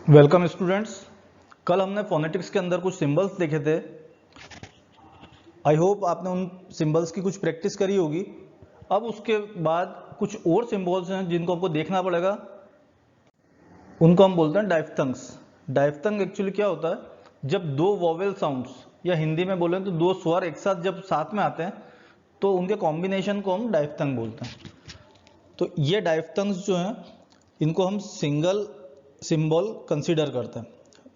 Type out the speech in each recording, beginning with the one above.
Welcome students. कल हमने phonetics के अंदर कुछ सिंबल्स देखे थे। आई होप आपने उन सिंबल्स की कुछ प्रैक्टिस करी होगी। अब उसके बाद कुछ और सिंबल्स हैं जिनको हमको देखना पड़ेगा। उनको हम बोलते हैं डायफ्थंग्स। डायफ्थंग एक्चुअली क्या होता है, जब दो वोवेल साउंड्स या हिंदी में बोलें तो दो स्वर एक साथ जब साथ में आते हैं तो उनके कॉम्बिनेशन को हम डायफ्थंग बोलते हैं। तो ये डायफ्थंग्स जो हैं इनको हम सिंगल सिंबल कंसीडर करते हैं।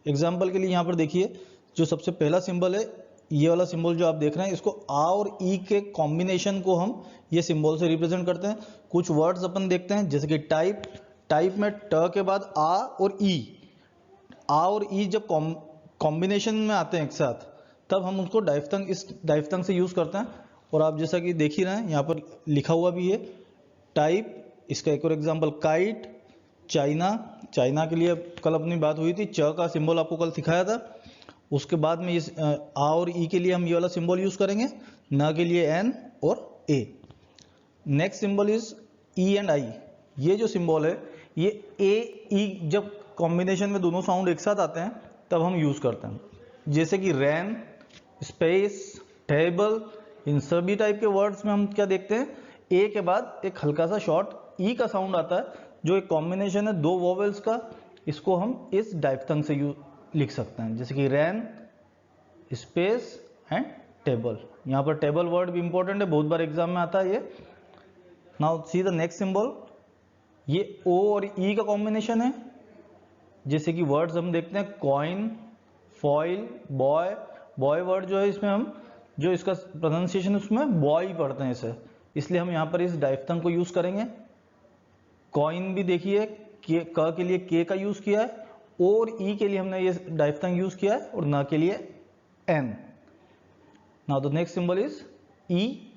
एग्जाम्पल के लिए यहाँ पर देखिए, जो सबसे पहला सिंबल है, ये वाला सिंबल जो आप देख रहे हैं, इसको आ और ई के कॉम्बिनेशन को हम ये सिंबल से रिप्रेजेंट करते हैं। कुछ वर्ड्स अपन देखते हैं जैसे कि टाइप। टाइप में ट के बाद आ और ई, आ और ई जब कॉम्बिनेशन में आते हैं एक साथ, तब हम उसको डायफ्थंग, इस डायफ्थंग से यूज करते हैं। और आप जैसा कि देख ही रहे हैं यहाँ पर लिखा हुआ भी है टाइप। इसका एक और एग्जाम्पल काइट, चाइना। चाइना के लिए कल अपनी बात हुई थी, च का सिंबल आपको कल सिखाया था। उसके बाद में इस आ और ई के लिए हम ये वाला सिंबल यूज करेंगे, न के लिए एन और A. Next symbol is E and I. ये जो सिंबल है, ये ए ई जब कॉम्बिनेशन में दोनों साउंड एक साथ आते हैं तब हम यूज करते हैं। जैसे कि रैन, स्पेस, टेबल, इन सभी टाइप के वर्ड्स में हम क्या देखते हैं, ए के बाद एक हल्का सा शॉर्ट ई का साउंड आता है, जो एक कॉम्बिनेशन है दो वोवेल्स का। इसको हम इस डायफ्थंग से लिख सकते हैं, जैसे कि रैन, स्पेस एंड टेबल। यहाँ पर टेबल वर्ड भी इंपॉर्टेंट है, बहुत बार एग्जाम में आता है ये। Now see the next symbol. ये ओ और ई का कॉम्बिनेशन है। जैसे कि वर्ड्स हम देखते हैं coin, foil, boy. Boy word जो है, इसमें हम जो इसका प्रोनाउंसिएशन है उसमें बॉय पढ़ते हैं इसे, इसलिए हम यहाँ पर इस डायफ्थंग को यूज करेंगे। कॉइन भी देखिए, क के लिए के का यूज किया है, और ई के लिए हमने ये डायफ्थंग यूज किया है, और न के लिए N. Now the next symbol is E,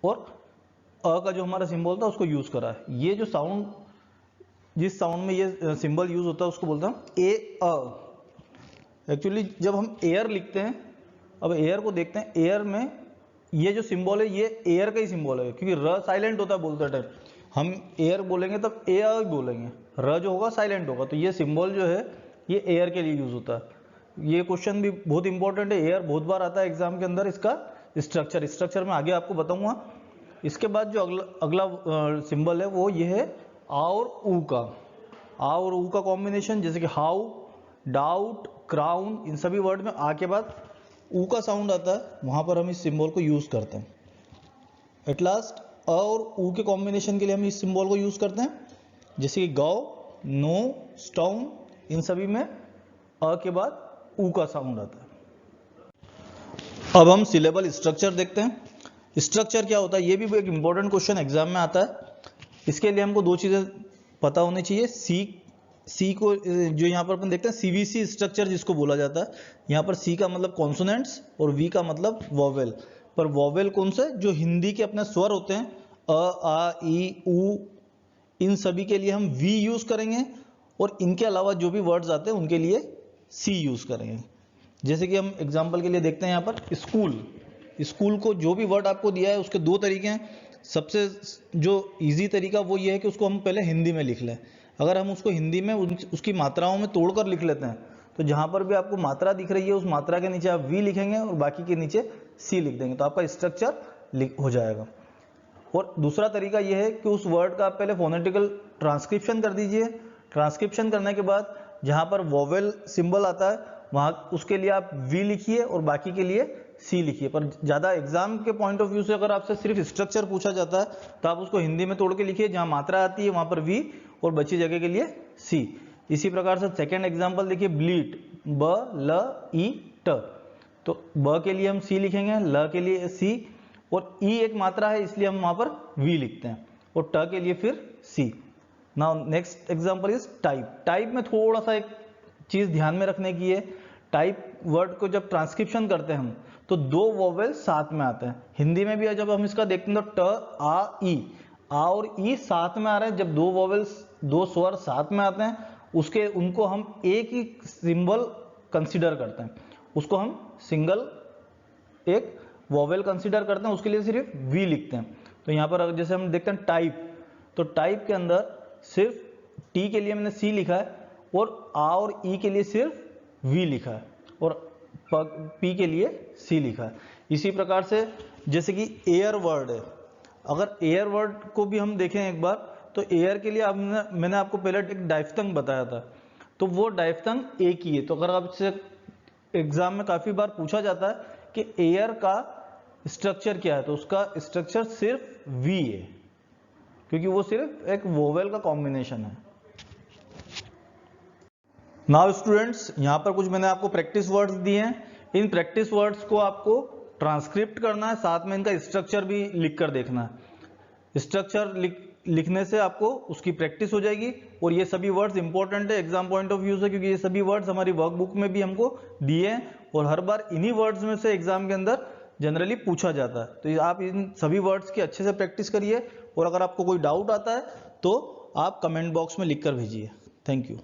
और अ का जो हमारा सिंबल था उसको यूज करा है। ये जो साउंड, जिस साउंड में ये सिंबल यूज होता है उसको बोलते हैं ए अ। एक्चुअली जब हम एयर लिखते हैं, अब एयर को देखते हैं, एयर में ये जो सिंबल है ये एयर का ही सिंबल है, क्योंकि र साइलेंट होता है बोलते टाइम। हम एयर बोलेंगे तब ए अ बोलेंगे, र जो होगा साइलेंट होगा। तो ये सिंबल जो है ये एयर के लिए यूज होता है। ये क्वेश्चन भी बहुत इंपॉर्टेंट है, एयर बहुत बार आता है एग्जाम के अंदर। इसका स्ट्रक्चर में आगे आपको बताऊंगा। इसके बाद जो अगला सिंबल है वो ये है आ और ऊ का। आ और ऊ का कॉम्बिनेशन, जैसे कि हाउ, डाउट, क्राउन, इन सभी वर्ड में आ के बाद ऊ का साउंड आता है, वहां पर हम इस सिंबल को यूज करते हैं। एट लास्ट अ और ऊ के कॉम्बिनेशन के लिए हम इस सिंबल को यूज करते हैं, जैसे कि गौ, नो, स्टोन, इन सभी में अ के बाद ऊ का साउंड आता है। अब हम सिलेबल स्ट्रक्चर देखते हैं। स्ट्रक्चर क्या होता है, ये भी एक इंपॉर्टेंट क्वेश्चन एग्जाम में आता है। इसके लिए हमको दो चीजें पता होनी चाहिए। सी को जो यहाँ पर अपन देखते हैं सीवीसी स्ट्रक्चर जिसको बोला जाता है। यहाँ पर सी का मतलब कॉन्सोनेंट्स और वी का मतलब वॉवेल। पर वॉवेल कौन से, जो हिंदी के अपने स्वर होते हैं, अ, आ, ई, ऊ, इन सभी के लिए हम वी यूज करेंगे, और इनके अलावा जो भी वर्ड्स आते हैं उनके लिए सी यूज करेंगे। जैसे कि हम एग्जाम्पल के लिए देखते हैं यहाँ पर स्कूल। स्कूल को जो भी वर्ड आपको दिया है उसके दो तरीके हैं। सबसे जो इजी तरीका वो ये है कि उसको हम पहले हिंदी में लिख लें। अगर हम उसको हिंदी में उसकी मात्राओं में तोड़कर लिख लेते हैं, तो जहां पर भी आपको मात्रा दिख रही है उस मात्रा के नीचे आप वी लिखेंगे और बाकी के नीचे सी लिख देंगे, तो आपका स्ट्रक्चर हो जाएगा। और दूसरा तरीका यह है कि उस वर्ड का आप पहले फोनेटिकल ट्रांसक्रिप्शन कर दीजिए। ट्रांसक्रिप्शन करने के बाद जहां पर वोवेल सिंबल आता है वहां उसके लिए आप वी लिखिए और बाकी के लिए सी लिखिए। पर ज्यादा एग्जाम के पॉइंट ऑफ व्यू से अगर आपसे सिर्फ स्ट्रक्चर पूछा जाता है तो आप उसको हिंदी में तोड़ के लिखिए, जहां मात्रा आती है वहां पर वी और बची जगह के लिए सी। इसी प्रकार से सेकेंड एग्जाम्पल देखिए, ब्लीड, ब ल ई ट। तो ब के लिए हम सी लिखेंगे, ल के लिए सी, और ई एक मात्रा है इसलिए हम वहां पर वी लिखते हैं, और ट के लिए फिर C. Now next example is type. Type में थोड़ा सा एक चीज ध्यान में रखने की है। टाइप वर्ड को जब ट्रांसक्रिप्शन करते हैं हम, तो दो वोवेल साथ में आते हैं। हिंदी में भी जब हम इसका देखते हैं तो ट, आ, ई, आ और ई साथ में आ रहे हैं। जब दो वोवेल्स, दो स्वर साथ में आते हैं, उनको हम एक ही सिंबल कंसीडर करते हैं, उसको हम सिंगल एक वोवेल कंसीडर करते हैं, उसके लिए सिर्फ वी लिखते हैं। तो यहाँ पर जैसे हम देखते हैं टाइप, तो टाइप के अंदर सिर्फ टी के लिए हमने सी लिखा है, और आ और ई के लिए सिर्फ वी लिखा है और पी के लिए सी लिखा है। इसी प्रकार से जैसे कि एयर वर्ड है, अगर एयर वर्ड को भी हम देखें एक बार, तो एयर के लिए मैंने आपको पहले एक डाइफ्थंग बताया था, तो वो डाइफ्थंग एक ही है। तो अगर आपसे एग्जाम में काफी बार पूछा जाता है कि एयर का स्ट्रक्चर क्या है, तो उसका स्ट्रक्चर सिर्फ वी है, क्योंकि वो सिर्फ एक वोवेल का कॉम्बिनेशन है। नाउ स्टूडेंट्स, यहाँ पर कुछ मैंने आपको प्रैक्टिस वर्ड्स दिए हैं। इन प्रैक्टिस वर्ड्स को आपको ट्रांसक्रिप्ट करना है, साथ में इनका स्ट्रक्चर भी लिख कर देखना है। स्ट्रक्चर लिखने से आपको उसकी प्रैक्टिस हो जाएगी। और ये सभी वर्ड्स इंपॉर्टेंट है एग्जाम पॉइंट ऑफ व्यू से, क्योंकि ये सभी वर्ड्स हमारी वर्कबुक में भी हमको दिए हैं और हर बार इन्हीं वर्ड्स में से एग्जाम के अंदर जनरली पूछा जाता है। तो आप इन सभी वर्ड्स की अच्छे से प्रैक्टिस करिए और अगर आपको कोई डाउट आता है तो आप कमेंट बॉक्स में लिख कर भेजिए। Thank you.